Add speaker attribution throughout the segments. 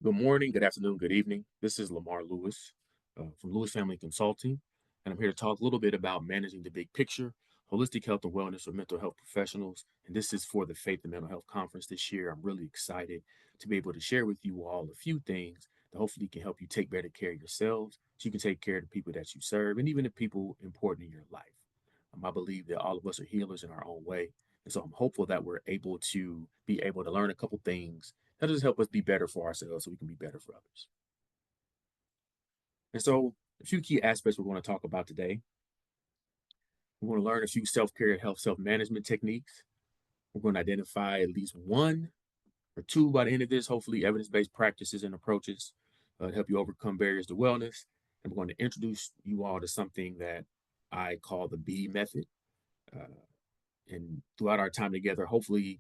Speaker 1: Good morning, good afternoon, good evening. This is Lamar Lewis from Lewis Family Consulting, and I'm here to talk a little bit about managing the big picture, holistic health and wellness for mental health professionals. And this is for the Faith and Mental Health Conference this year. I'm really excited to be able to share with you all a few things that hopefully can help you take better care of yourselves so you can take care of the people that you serve and even the people important in your life. I believe that all of us are healers in our own way. And so I'm hopeful that we're able to learn a couple things that just help us be better for ourselves so we can be better for others. And so a few key aspects we're going to talk about today. We're going to learn a few self-care and health self-management techniques. We're going to identify at least one or two by the end of this, hopefully evidence-based practices and approaches to help you overcome barriers to wellness. And we're going to introduce you all to something that I call the B method. Uh, and throughout our time together, hopefully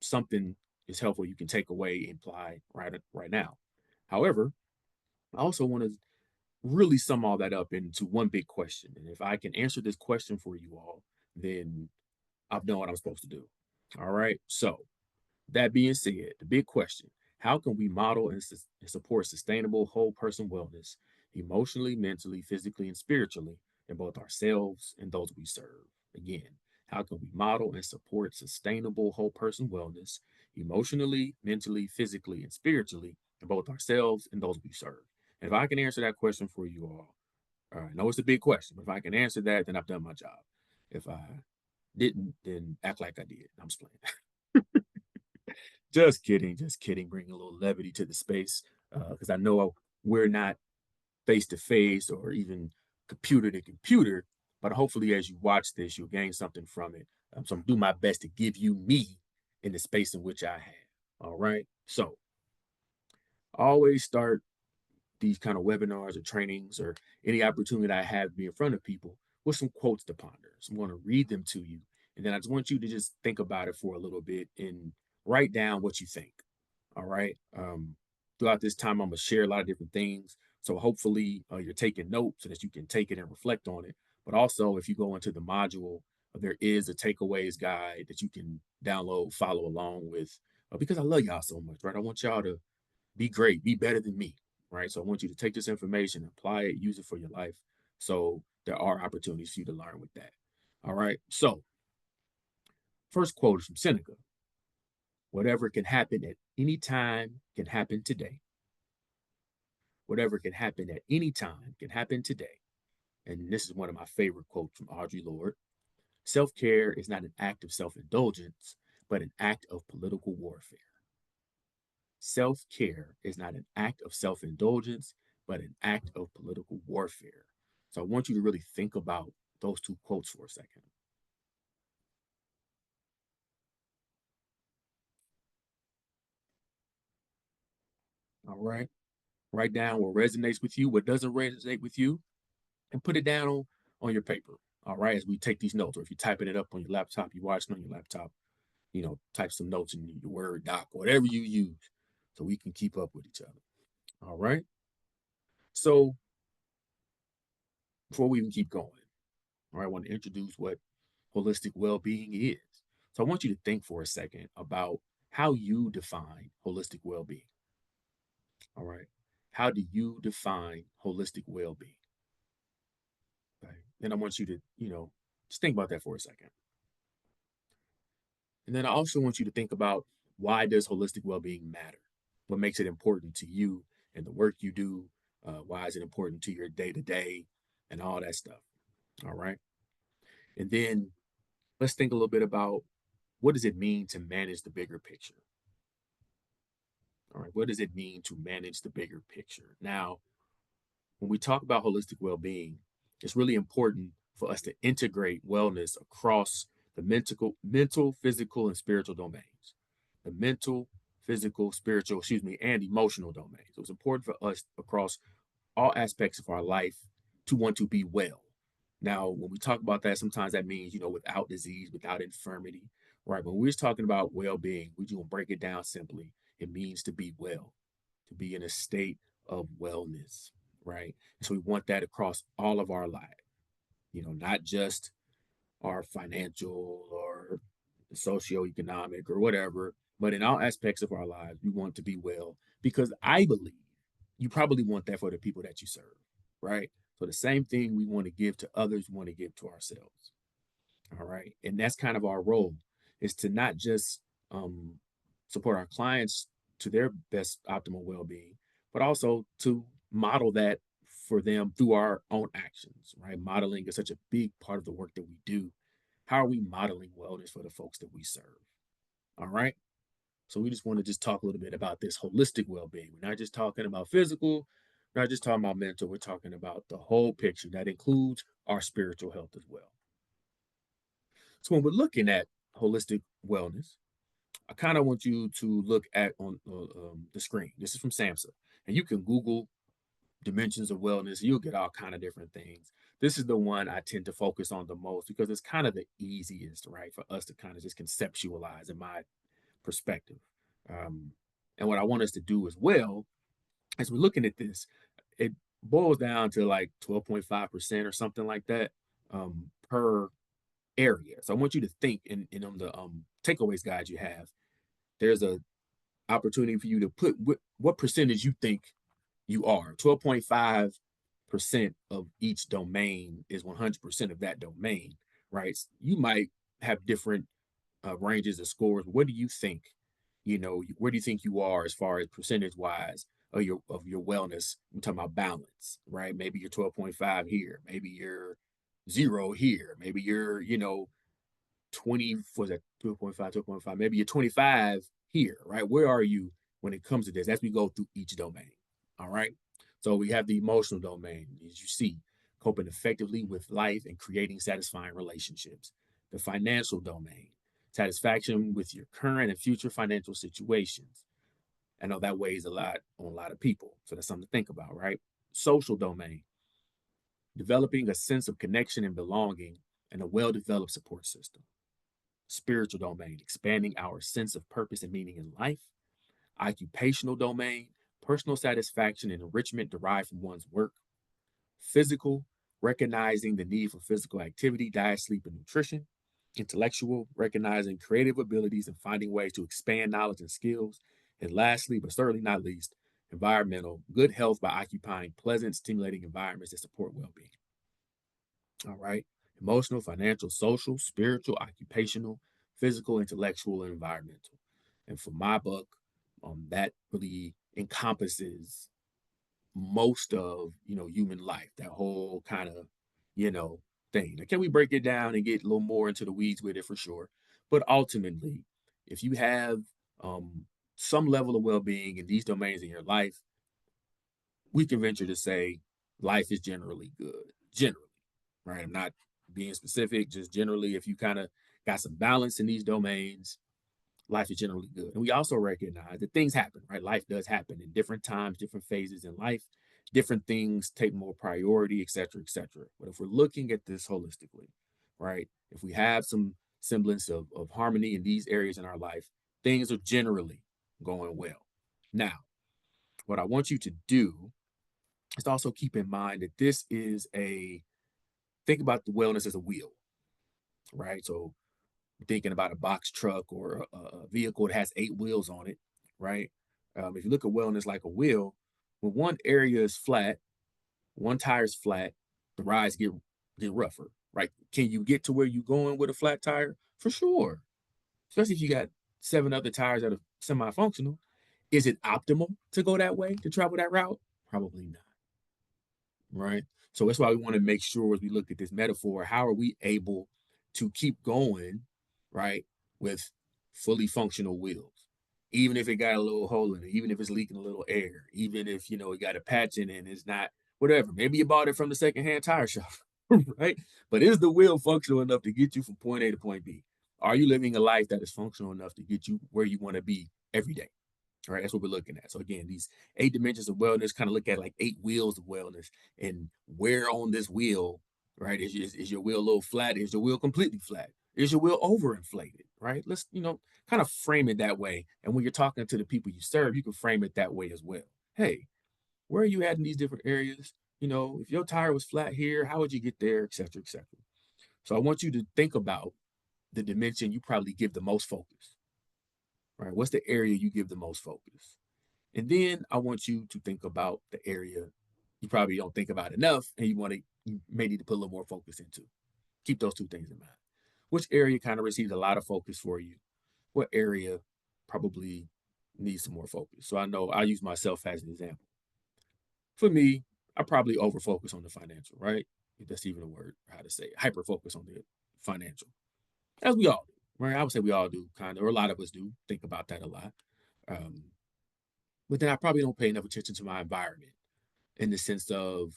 Speaker 1: something is helpful you can take away and apply right now. However, I also want to really sum all that up into one big question. And if I can answer this question for you all, then I've done what I'm supposed to do. All right. So, that being said, the big question: how can we model and support sustainable whole person wellness emotionally, mentally, physically, and spiritually in both ourselves and those we serve? Again, how can we model and support sustainable whole person wellness emotionally, mentally, physically, and spiritually in both ourselves and those we serve? And if I can answer that question for you all right, I know it's a big question, but if I can answer that, then I've done my job. If I didn't, then act like I did. I'm just playing. Just kidding, just kidding. Bring a little levity to the space because I know we're not face to face or even computer to computer, but hopefully as you watch this, you'll gain something from it. So I'm doing my best to give you me in the space in which I have. All right. So always start these kind of webinars or trainings or any opportunity that I have to be in front of people with some quotes to ponder. So I'm going to read them to you. And then I just want you to just think about it for a little bit and write down what you think. All right. Throughout this time, I'm going to share a lot of different things. So hopefully you're taking notes so that you can take it and reflect on it. But also, if you go into the module, there is a takeaways guide that you can download, follow along with, because I love y'all so much, right? I want y'all to be great, be better than me, right? So I want you to take this information, apply it, use it for your life. So there are opportunities for you to learn with that. All right. So first quote is from Seneca. Whatever can happen at any time can happen today. Whatever can happen at any time can happen today. And this is one of my favorite quotes from Audre Lorde. Self-care is not an act of self-indulgence, but an act of political warfare. Self-care is not an act of self-indulgence, but an act of political warfare. So I want you to really think about those two quotes for a second. All right. Write down what resonates with you, what doesn't resonate with you, and put it down on your paper. All right. As we take these notes, or if you're typing it up on your laptop, you're watching on your laptop, type some notes in your Word doc, whatever you use, so we can keep up with each other. All right. So before we even keep going, all right, I want to introduce what holistic well being is. So I want you to think for a second about how you define holistic well being. All right. How do you define holistic well being? Okay. Then I want you to, just think about that for a second. And then I also want you to think about, why does holistic well being matter? What makes it important to you and the work you do? Why is it important to your day to day and all that stuff? All right. And then let's think a little bit about, what does it mean to manage the bigger picture? All right. What does it mean to manage the bigger picture? Now, when we talk about holistic well being, it's really important for us to integrate wellness across the mental, physical, and spiritual domains. The mental, physical, spiritual, and emotional domains. So it's important for us across all aspects of our life to want to be well. Now, when we talk about that, sometimes that means, without disease, without infirmity, right? When we're talking about well being, we just break it down simply. It means to be well, to be in a state of wellness, right? And so we want that across all of our lives, not just our financial or socioeconomic or whatever, but in all aspects of our lives, we want to be well because I believe you probably want that for the people that you serve, right? So the same thing we want to give to others, we want to give to ourselves. All right. And that's kind of our role, is to not just um, support our clients to their best optimal well-being, but also to model that for them through our own actions, right? Modeling is such a big part of the work that we do. How are we modeling wellness for the folks that we serve? All right. So we just want to just talk a little bit about this holistic well-being. We're not just talking about physical, we're not just talking about mental, we're talking about the whole picture that includes our spiritual health as well. So when we're looking at holistic wellness, I kind of want you to look at on the screen. This is from SAMHSA, and you can Google dimensions of wellness. You'll get all kind of different things. This is the one I tend to focus on the most because it's kind of the easiest, right, for us to kind of just conceptualize in my perspective. Um, and what I want us to do as well, as we're looking at this, it boils down to like 12.5% or something like that per area. So I want you to think in on the takeaways guide you have, there's a opportunity for you to put what percentage you think you are. 12.5% of each domain is 100% of that domain, right? You might have different ranges of scores. What do you think? Where do you think you are as far as percentage wise of your wellness? I'm talking about balance, right? Maybe you're 12.5 here, maybe you're zero here, maybe you're 20, was that 2.5, 2.5, maybe you're 25 here, right? Where are you when it comes to this as we go through each domain? All right. So we have the emotional domain, as you see, coping effectively with life and creating satisfying relationships. The financial domain, satisfaction with your current and future financial situations. I know that weighs a lot on a lot of people. So that's something to think about, right? Social domain, developing a sense of connection and belonging and a well developed support system. Spiritual domain, expanding our sense of purpose and meaning in life. Occupational domain, personal satisfaction and enrichment derived from one's work. Physical, recognizing the need for physical activity, diet, sleep, and nutrition. Intellectual, recognizing creative abilities and finding ways to expand knowledge and skills. And lastly, but certainly not least, environmental, good health by occupying pleasant, stimulating environments that support well being. All right. Emotional, financial, social, spiritual, occupational, physical, intellectual, and environmental. And for my book, that really encompasses most of human life, that whole kind of you know thing. Now, can we break it down and get a little more into the weeds with it? For sure. But ultimately, if you have um, some level of well-being in these domains in your life, we can venture to say life is generally good. Generally, right? I'm not being specific, just generally, if you kind of got some balance in these domains, life is generally good. And we also recognize that things happen, right? Life does happen in different times, different phases in life. Different things take more priority, et cetera, et cetera. But if we're looking at this holistically, right? If we have some semblance of harmony in these areas in our life, things are generally going well. Now, what I want you to do is to also keep in mind that this is think about the wellness as a wheel, right? So thinking about a box truck or a vehicle that has 8 wheels on it, right? If you look at wellness like a wheel, when one area is flat, one tire's flat, the rides get rougher, right? Can you get to where you're going with a flat tire? For sure, especially if you got 7 other tires that are semi-functional. Is it optimal to go that way, to travel that route? Probably not, right? So that's why we want to make sure as we look at this metaphor, how are we able to keep going, right, with fully functional wheels? Even if it got a little hole in it, even if it's leaking a little air, even if it got a patch in it and it's not whatever. Maybe you bought it from the secondhand tire shop, right? But is the wheel functional enough to get you from point A to point B? Are you living a life that is functional enough to get you where you want to be every day? All right, that's what we're looking at. So again, these 8 dimensions of wellness kind of look at like 8 wheels of wellness, and where on this wheel, right? Is your wheel a little flat? Is your wheel completely flat? Is your wheel overinflated? Right? Let's kind of frame it that way. And when you're talking to the people you serve, you can frame it that way as well. Hey, where are you at in these different areas? If your tire was flat here, how would you get there, et cetera, et cetera. So I want you to think about the dimension you probably give the most focus, right? What's the area you give the most focus? And then I want you to think about the area you probably don't think about enough and you may need to put a little more focus into. Keep those two things in mind. Which area kind of receives a lot of focus for you? What area probably needs some more focus? So I know I use myself as an example. For me, I probably over focus on the financial, right? If that's even a word, how to say it. Hyper focus on the financial, as we all do, right? I would say we all do, kind of, or a lot of us do think about that a lot. Um, but then I probably don't pay enough attention to my environment in the sense of,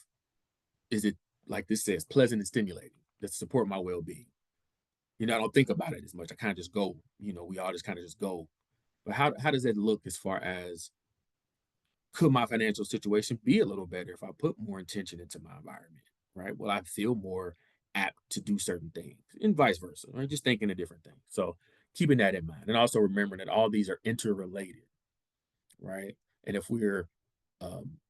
Speaker 1: is it, like this says, pleasant and stimulating that support my well being? I don't think about it as much. I kind of just go, we all just kind of just go. But how does that look as far as, could my financial situation be a little better if I put more intention into my environment, right? Will I feel more apt to do certain things and vice versa, right? Just thinking a different thing. So keeping that in mind and also remembering that all these are interrelated, right? And if we're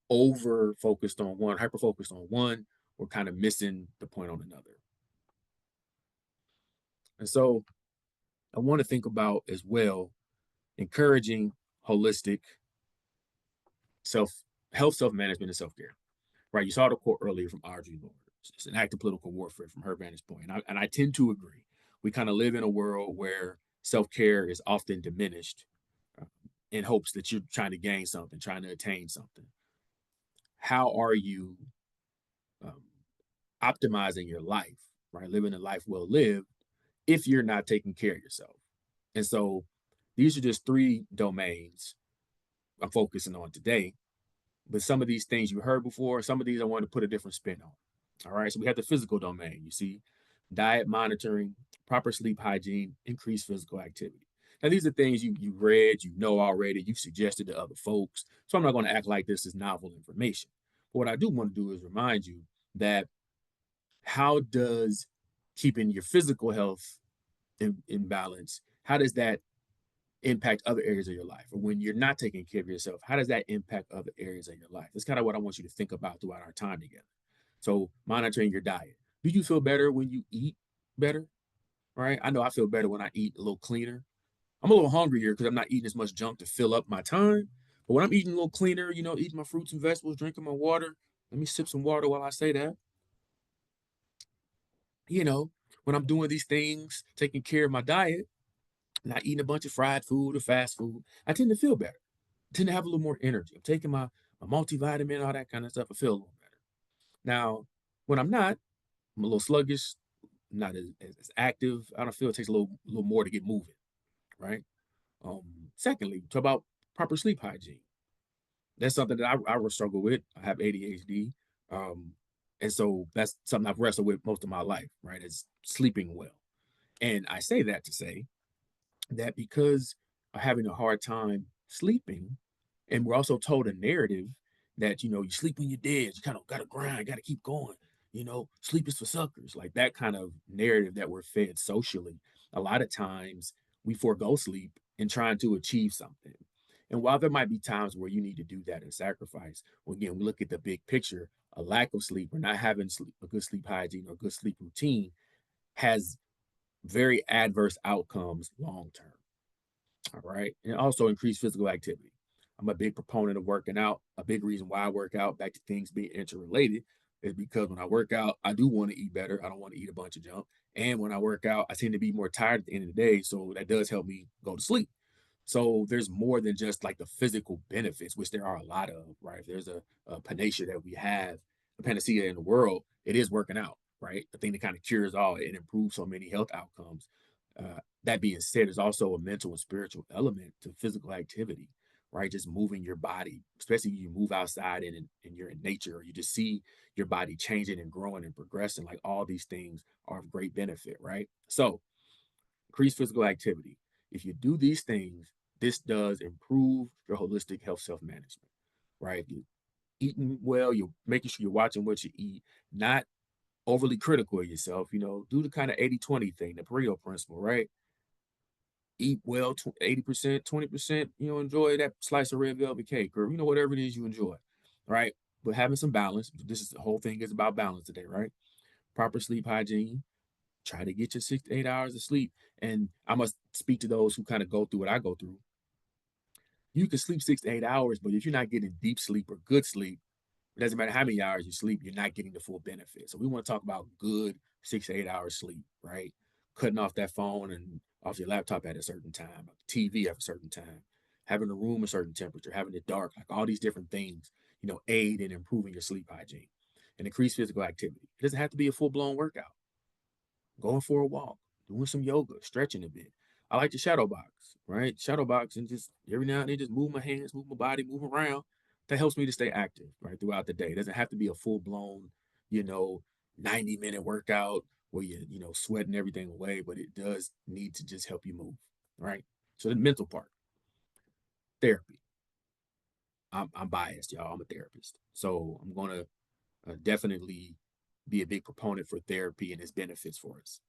Speaker 1: over focused on one, hyper focused on one, we're kind of missing the point on another. And so I want to think about as well encouraging holistic self health, self management, and self care. Right? You saw the quote earlier from Audre Lorde. It's an act of political warfare from her vantage point, and I tend to agree. We kind of live in a world where self care is often diminished uh, in hopes that you're trying to gain something, trying to attain something. How are you um, optimizing your life? Right, living a life well lived if you're not taking care of yourself. And so these are just three domains I'm focusing on today. But some of these things you heard before, some of these I want to put a different spin on. All right. So we have the physical domain. You see, diet monitoring, proper sleep hygiene, increased physical activity. Now, these are things you read, already, you've suggested to other folks. So I'm not going to act like this is novel information. But what I do want to do is remind you that, how does keeping your physical health in balance, how does that impact other areas of your life? Or when you're not taking care of yourself, how does that impact other areas of your life? That's kind of what I want you to think about throughout our time together. So monitoring your diet. Do you feel better when you eat better? Right? I know I feel better when I eat a little cleaner. I'm a little hungrier because I'm not eating as much junk to fill up my time. But when I'm eating a little cleaner, eating my fruits and vegetables, drinking my water, let me sip some water while I say that. You know, when I'm doing these things, taking care of my diet, not eating a bunch of fried food or fast food, I tend to feel better. I tend to have a little more energy. I'm taking my multivitamin, all that kind of stuff. I feel a little better. Now, when I'm not, I'm a little sluggish, not as active. I don't feel it takes a little more to get moving, right? Secondly, talk about proper sleep hygiene. That's something that I will struggle with. I have ADHD. Um, and so that's something I've wrestled with most of my life, right? Is sleeping well. And I say that to say that because I'm having a hard time sleeping, and we're also told a narrative that, you sleep when you're dead, you kind of got to grind, got to keep going, sleep is for suckers, like that kind of narrative that we're fed socially. A lot of times we forego sleep in trying to achieve something. And while there might be times where you need to do that and sacrifice, well, again, we look at the big picture. A lack of sleep or not having a good sleep hygiene or good sleep routine has very adverse outcomes long term. All right. And also increase physical activity. I'm a big proponent of working out. A big reason why I work out, back to things being interrelated, is because when I work out, I do want to eat better. I don't want to eat a bunch of junk. And when I work out, I tend to be more tired at the end of the day. So that does help me go to sleep. So there's more than just like the physical benefits, which there are a lot of, right? If there's a panacea that we have, a panacea in the world, it is working out, right? The thing that kind of cures all, it improves so many health outcomes. That being said, there's also a mental and spiritual element to physical activity, right? Just moving your body, especially you move outside and you're in nature, or you just see your body changing and growing and progressing. Like all these things are of great benefit, right? So increase physical activity. If you do these things, this does improve your holistic health self management, right? You're eating well, you're making sure you're watching what you eat, not overly critical of yourself, do the kind of 80-20 thing, the Pareto principle, right? Eat well, 80%, 20%, enjoy that slice of red velvet cake, or, whatever it is you enjoy, right? But having some balance. This is the whole thing is about balance today, right? Proper sleep hygiene. Try to get your 6 to 8 hours of sleep. And I must speak to those who kind of go through what I go through. You can sleep 6 to 8 hours, but if you're not getting deep sleep or good sleep, it doesn't matter how many hours you sleep, you're not getting the full benefit. So we want to talk about good 6 to 8 hours sleep, right? Cutting off that phone and off your laptop at a certain time, TV at a certain time, having a room a certain temperature, having it dark, like all these different things, aid in improving your sleep hygiene and increase physical activity. It doesn't have to be a full blown workout. Going for a walk, doing some yoga, stretching a bit. I like to shadow box, right? Shadow box and just every now and then just move my hands, move my body, move around. That helps me to stay active, right, throughout the day. It doesn't have to be a full blown, you know, 90-minute workout where you're sweating everything away, but it does need to just help you move, right? So the mental part, therapy. I'm biased, y'all. I'm a therapist. So I'm going to definitely be a big proponent for therapy and its benefits for us.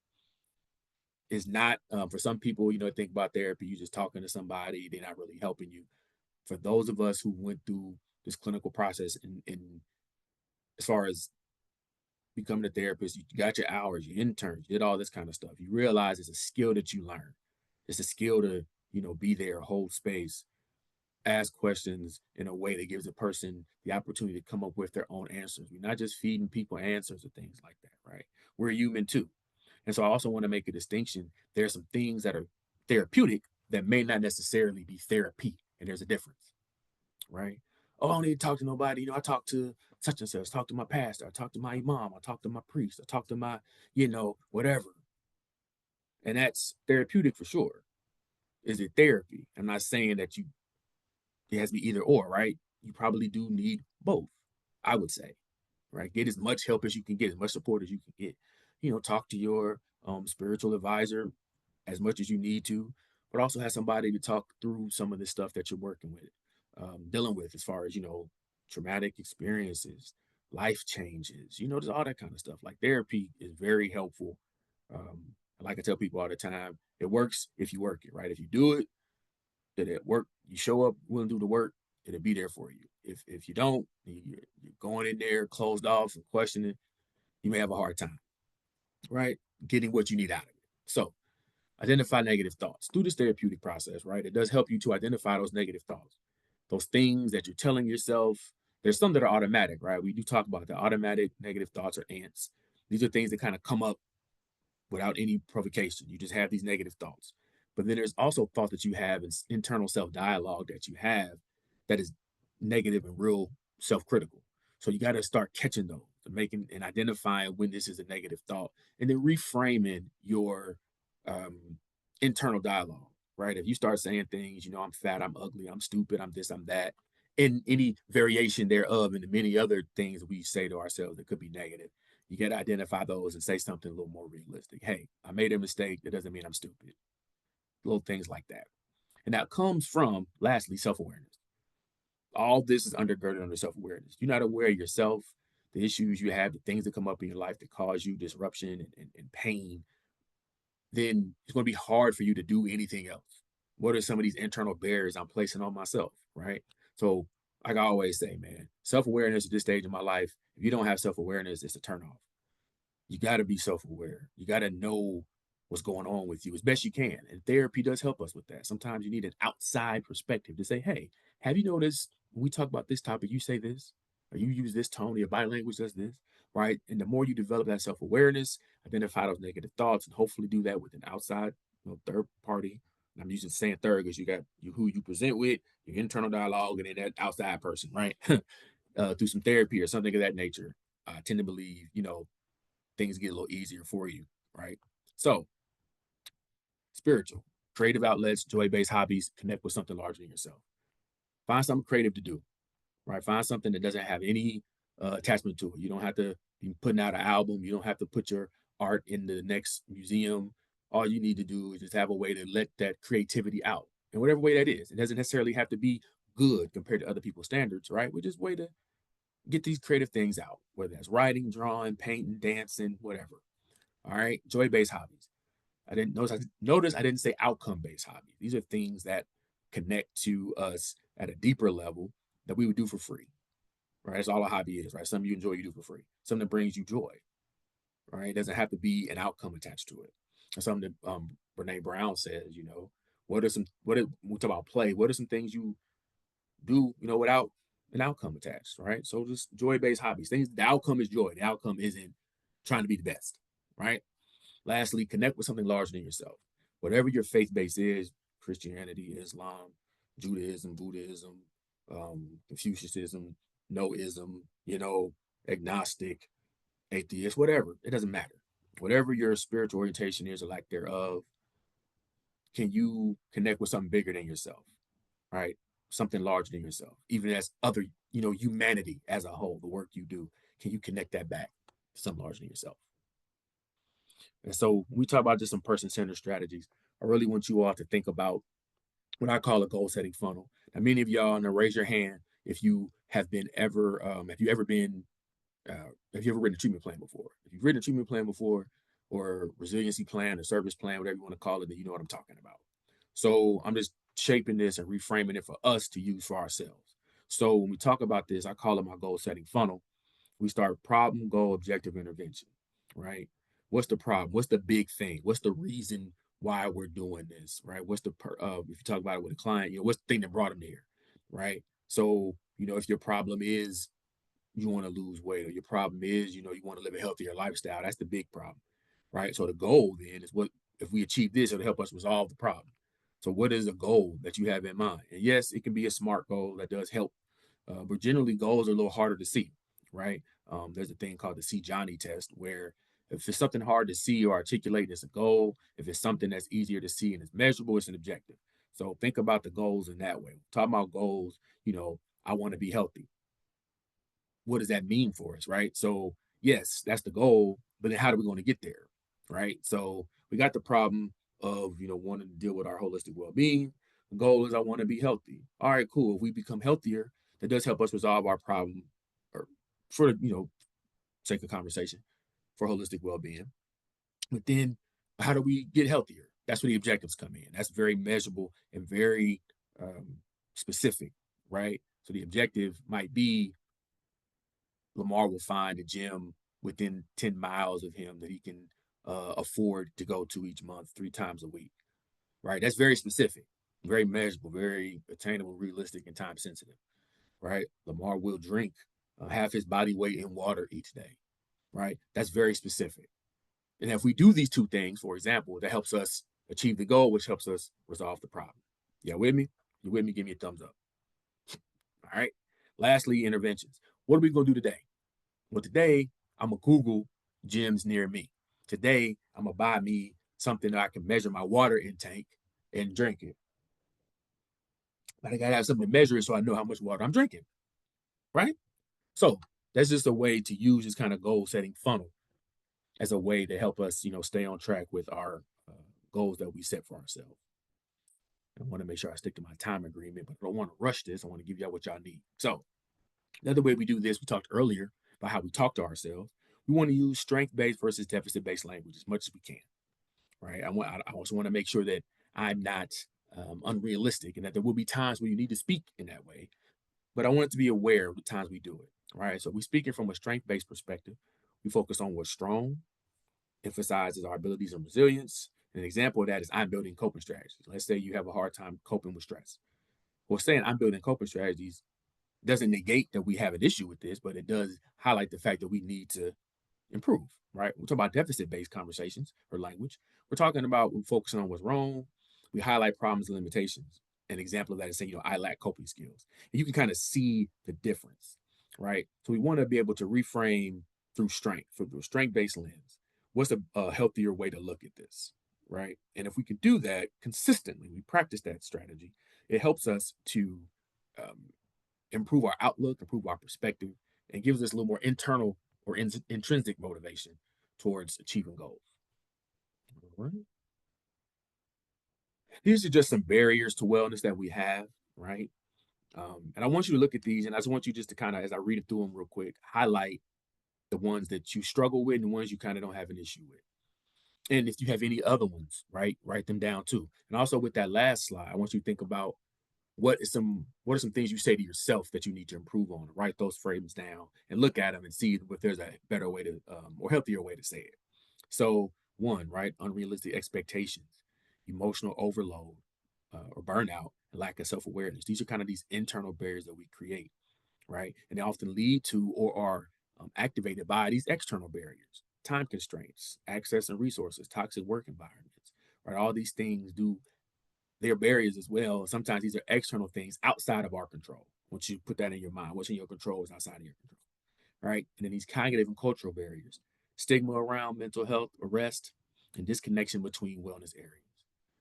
Speaker 1: Is not for some people, think about therapy, you just talking to somebody, they're not really helping you. For those of us who went through this clinical process and as far as becoming a therapist, you got your hours, you interned, you did all this kind of stuff. You realize it's a skill that you learn. It's a skill to, be there, hold space, ask questions in a way that gives a person the opportunity to come up with their own answers. We're not just feeding people answers or things like that, right? We're human too. And so I also want to make a distinction. There are some things that are therapeutic that may not necessarily be therapy. And there's a difference, right? Oh, I don't need to talk to nobody. I talk to such and such, talk to my pastor, I talk to my imam, I talk to my priest, I talk to my, whatever. And that's therapeutic for sure. Is it therapy? I'm not saying that it has to be either or, right? You probably do need both, I would say, right? Get as much help as you can get, as much support as you can get. Talk to your spiritual advisor as much as you need to, but also have somebody to talk through some of the stuff that you're working with, dealing with as far as, traumatic experiences, life changes, just all that kind of stuff. Like therapy is very helpful. Like I tell people all the time, it works if you work it, right? If you do it, that it work, you show up, willing to do the work, it'll be there for you. If you don't, you're going in there closed off and questioning, you may have a hard time, right? Getting what you need out of it. So identify negative thoughts through this therapeutic process, right? It does help you to identify those negative thoughts, those things that you're telling yourself. There's some that are automatic, right? We do talk about the automatic negative thoughts or ants. These are things that kind of come up without any provocation. You just have these negative thoughts. But then there's also thoughts that you have and internal self dialogue that you have that is negative and real self critical. So you got to start catching those and making and identifying when this is a negative thought and then reframing your um, internal dialogue, right? If you start saying things, I'm fat, I'm ugly, I'm stupid, I'm this, I'm that, and any variation thereof, and the many other things we say to ourselves that could be negative, you got to identify those and say something a little more realistic. Hey, I made a mistake. That doesn't mean I'm stupid. Little things like that. And that comes from, lastly, self awareness. All this is undergirded under self awareness. You're not aware of yourself, the issues you have, the things that come up in your life that cause you disruption and pain, then it's going to be hard for you to do anything else. What are some of these internal barriers I'm placing on myself, right? So, like I always say, man, self awareness at this stage of my life, if you don't have self awareness, it's a turnoff. You got to be self-aware. You got to know what's going on with you as best you can. And therapy does help us with that. Sometimes you need an outside perspective to say, hey, have you noticed when we talk about this topic, you say this, or you use this tone, your body language does this, right? And the more you develop that self-awareness, identify those negative thoughts, and hopefully do that with an outside, third party. And I'm using saying third because you got who you present with, your internal dialogue, and then that outside person, right? Through some therapy or something of that nature. I tend to believe, things get a little easier for you, right? So, spiritual, creative outlets, joy based hobbies, connect with something larger than yourself. Find something creative to do, right? Find something that doesn't have any attachment to it. You don't have to be putting out an album. You don't have to put your art in the next museum. All you need to do is just have a way to let that creativity out in whatever way that is. It doesn't necessarily have to be good compared to other people's standards, right? We just way to get these creative things out, whether that's writing, drawing, painting, dancing, whatever. All right, joy based hobbies. I didn't notice I didn't say outcome based hobbies. These are things that connect to us at a deeper level that we would do for free. Right, that's all a hobby is. Right, something you enjoy, you do for free. Something that brings you joy. Right, it doesn't have to be an outcome attached to it. That's something that Brene Brown says. What are some what are, we talk about play? What are some things you do, without an outcome attached, right? So just joy-based hobbies. Things, the outcome is joy. The outcome isn't trying to be the best, right? Lastly, connect with something larger than yourself. Whatever your faith base is, Christianity, Islam, Judaism, Buddhism, Confucianism, Noism, agnostic, atheist, whatever. It doesn't matter. Whatever your spiritual orientation is or lack thereof, can you connect with something bigger than yourself, right? Something larger than yourself, even as other, humanity as a whole, the work you do, can you connect that back to something larger than yourself? And so when we talk about just some person-centered strategies, I really want you all to think about what I call a goal-setting funnel. Now, many of y'all, now raise your hand if you have been ever, have you ever written a treatment plan before? If you've written a treatment plan before, or resiliency plan, or service plan, whatever you want to call it, then you know what I'm talking about. So I'm just shaping this and reframing it for us to use for ourselves. So when we talk about this, I call it my goal-setting funnel. We start problem, goal, objective, intervention, right? What's the problem? What's the big thing? What's the reason why we're doing this, right? What's if you talk about it with a client, what's the thing that brought them there, right? So, if your problem is you want to lose weight, or your problem is, you want to live a healthier lifestyle, that's the big problem, right? So the goal then is, what if we achieve this, it'll help us resolve the problem. So what is a goal that you have in mind? And yes, it can be a SMART goal that does help, but generally goals are a little harder to see, right? There's a thing called the See Johnny test, where if it's something hard to see or articulate, it's a goal. If it's something that's easier to see and it's measurable, it's an objective. So think about the goals in that way. Talking about goals, I want to be healthy. What does that mean for us, right? So yes, that's the goal, but then how are we going to get there, right? So we got the problem of, wanting to deal with our holistic well-being. The goal is I want to be healthy. All right, cool. If we become healthier, that does help us resolve our problem, or for sake of conversation, for holistic well-being. But then how do we get healthier? That's where the objectives come in. That's very measurable and very specific, right? So the objective might be Lamarr will find a gym within 10 miles of him that he can afford to go to each month, 3 times a week, right? That's very specific, very measurable, very attainable, realistic, and time sensitive, right? Lamarr will drink half his body weight in water each day, right? That's very specific. And if we do these two things, for example, that helps us achieve the goal, which helps us resolve the problem. Yeah, with me? You with me? Give me a thumbs up. All right. Lastly, interventions. What are we going to do today? Well, today I'm going to Google gyms near me. Today I'm going to buy me something that I can measure my water intake and drink it. But I got to have something to measure it so I know how much water I'm drinking, right? So that's just a way to use this kind of goal setting funnel as a way to help us, stay on track with our goals that we set for ourselves. I want to make sure I stick to my time agreement, but I don't want to rush this. I want to give y'all what y'all need. So another way we do this, we talked earlier about how we talk to ourselves. We want to use strength-based versus deficit-based language as much as we can, right? I also want to make sure that I'm not unrealistic, and that there will be times where you need to speak in that way. But I want it to be aware of the times we do it, right? So we're speaking from a strength-based perspective. We focus on what's strong, emphasizes our abilities and resilience. An example of that is I'm building coping strategies. Let's say you have a hard time coping with stress. Well, saying I'm building coping strategies doesn't negate that we have an issue with this, but it does highlight the fact that we need to improve, right? We're talking about deficit-based conversations or language. We're talking about we're focusing on what's wrong. We highlight problems and limitations. An example of that is saying, I lack coping skills. And you can kind of see the difference, right? So we want to be able to reframe through strength, through a strength-based lens. What's a healthier way to look at this, right? And if we can do that consistently, we practice that strategy, it helps us to um, improve our outlook, improve our perspective, and gives us a little more internal or intrinsic motivation towards achieving goals. All right. These are just some barriers to wellness that we have, right? And I want you to look at these, and I just want you just to kind of, as I read it through them real quick, highlight the ones that you struggle with and the ones you kind of don't have an issue with. And if you have any other ones, right, write them down too. And also with that last slide, I want you to think about what are some things you say to yourself that you need to improve on. Write those frames down and look at them and see if there's a better way to or healthier way to say it. So one, right, unrealistic expectations, emotional overload or burnout, and lack of self-awareness. These are kind of these internal barriers that we create, right? And they often lead to or are activated by these external barriers, time constraints, access and resources, toxic work environments, right? All these things do their barriers as well. Sometimes these are external things outside of our control. Once you put that in your mind, what's in your control is outside of your control, right? And then these cognitive and cultural barriers, stigma around mental health, arrest, and disconnection between wellness areas,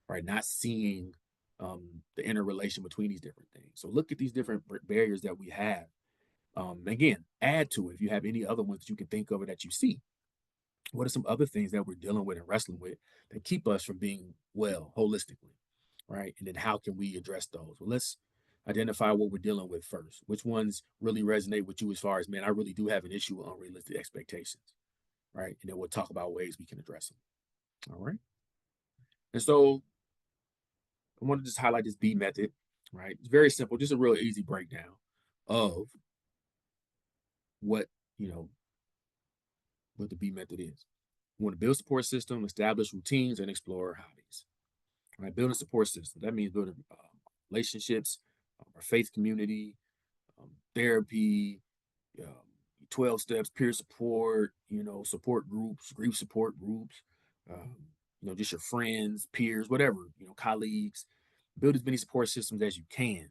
Speaker 1: right? Not seeing the interrelation between these different things. So look at these different barriers that we have. Again, add to it if you have any other ones that you can think of or that you see. What are some other things that we're dealing with and wrestling with that keep us from being well holistically, right? And then how can we address those? Well, let's identify what we're dealing with first. Which ones really resonate with you as far as, man, I really do have an issue with unrealistic expectations, right? And then we'll talk about ways we can address them. All right. And so I want to just highlight this B method, right? It's very simple, just a real easy breakdown of what, you know, what the B method is. We want to build a support system, establish routines, and explore hobbies. Right, building a support system. That means building relationships, our faith community, therapy, um, 12 steps, peer support, support groups, grief support groups, um, just your friends, peers, whatever, colleagues. Build as many support systems as you can,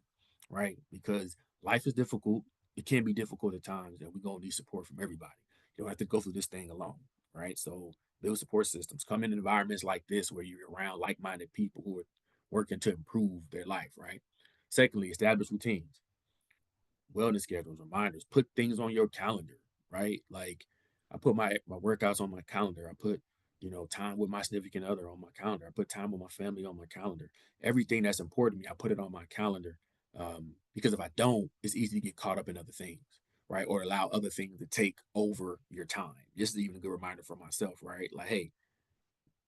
Speaker 1: right? Because life is difficult. It can be difficult at times, and we're going to need support from everybody. You don't have to go through this thing alone, right? So build support systems. Come in environments like this where you're around like-minded people who are working to improve their life, right? Secondly, establish routines, wellness schedules, reminders, put things on your calendar, right? Like I put my workouts on my calendar. I put, time with my significant other on my calendar. I put time with my family on my calendar. Everything that's important to me, I put it on my calendar. Because if I don't, it's easy to get caught up in other things, right? Or allow other things to take over your time. This is even a good reminder for myself, right? Like, hey,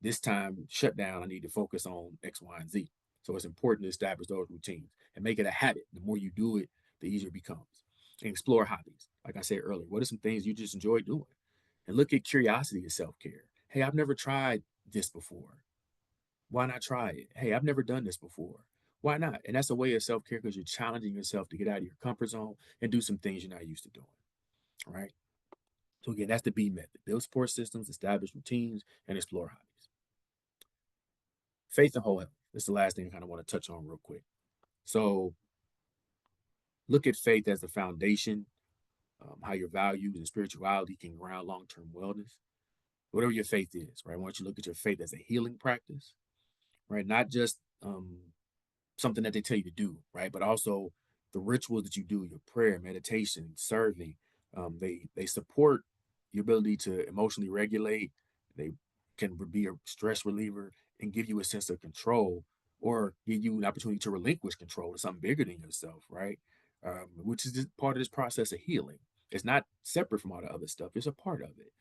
Speaker 1: this time shut down, I need to focus on X, Y, and Z. So it's important to establish those routines and make it a habit. The more you do it, the easier it becomes. And explore hobbies. Like I said earlier, what are some things you just enjoy doing? And look at curiosity as self-care. Hey, I've never tried this before. Why not try it? Hey, I've never done this before. Why not? And that's a way of self-care because you're challenging yourself to get out of your comfort zone and do some things you're not used to doing. All right. So again, that's the B method. Build support systems, establish routines, and explore hobbies. Faith and whole health. This is the last thing I kind of want to touch on real quick. So look at faith as the foundation, how your values and spirituality can ground long-term wellness. Whatever your faith is, right? I want you to look at your faith as a healing practice, right? Not just something that they tell you to do, right? But also the rituals that you do, your prayer, meditation, serving. They support your ability to emotionally regulate. They can be a stress reliever and give you a sense of control, or give you an opportunity to relinquish control to something bigger than yourself, right? Which is just part of this process of healing. It's not separate from all the other stuff. It's a part of it.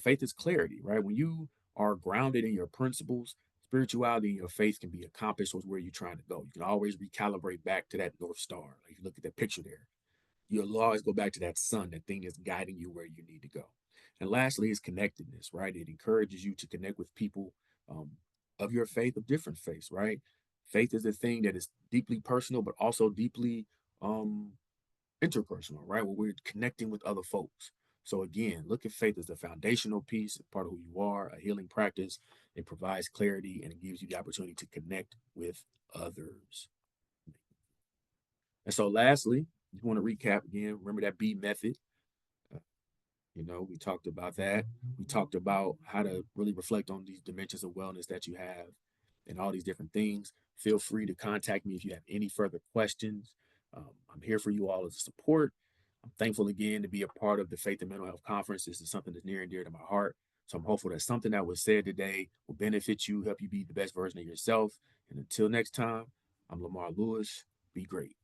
Speaker 1: Faith is clarity, right? When you are grounded in your principles, spirituality and your faith can be accomplished with where you're trying to go. You can always recalibrate back to that North Star. Like if you look at that picture there, you'll always go back to that sun, that thing that's guiding you where you need to go. And lastly is connectedness, right? It encourages you to connect with people um, of your faith, of different faiths, right? Faith is a thing that is deeply personal, but also deeply um, interpersonal, right? Where we're connecting with other folks. So again, look at faith as the foundational piece, part of who you are, a healing practice. It provides clarity and it gives you the opportunity to connect with others. And so lastly, you want to recap again, remember that B method. Uh, we talked about that. We talked about how to really reflect on these dimensions of wellness that you have and all these different things. Feel free to contact me if you have any further questions. I'm here for you all as a support. I'm thankful again to be a part of the Faith and Mental Health Conference. This is something that's near and dear to my heart. So I'm hopeful that something that was said today will benefit you, help you be the best version of yourself. And until next time, I'm Lamar Lewis. Be great.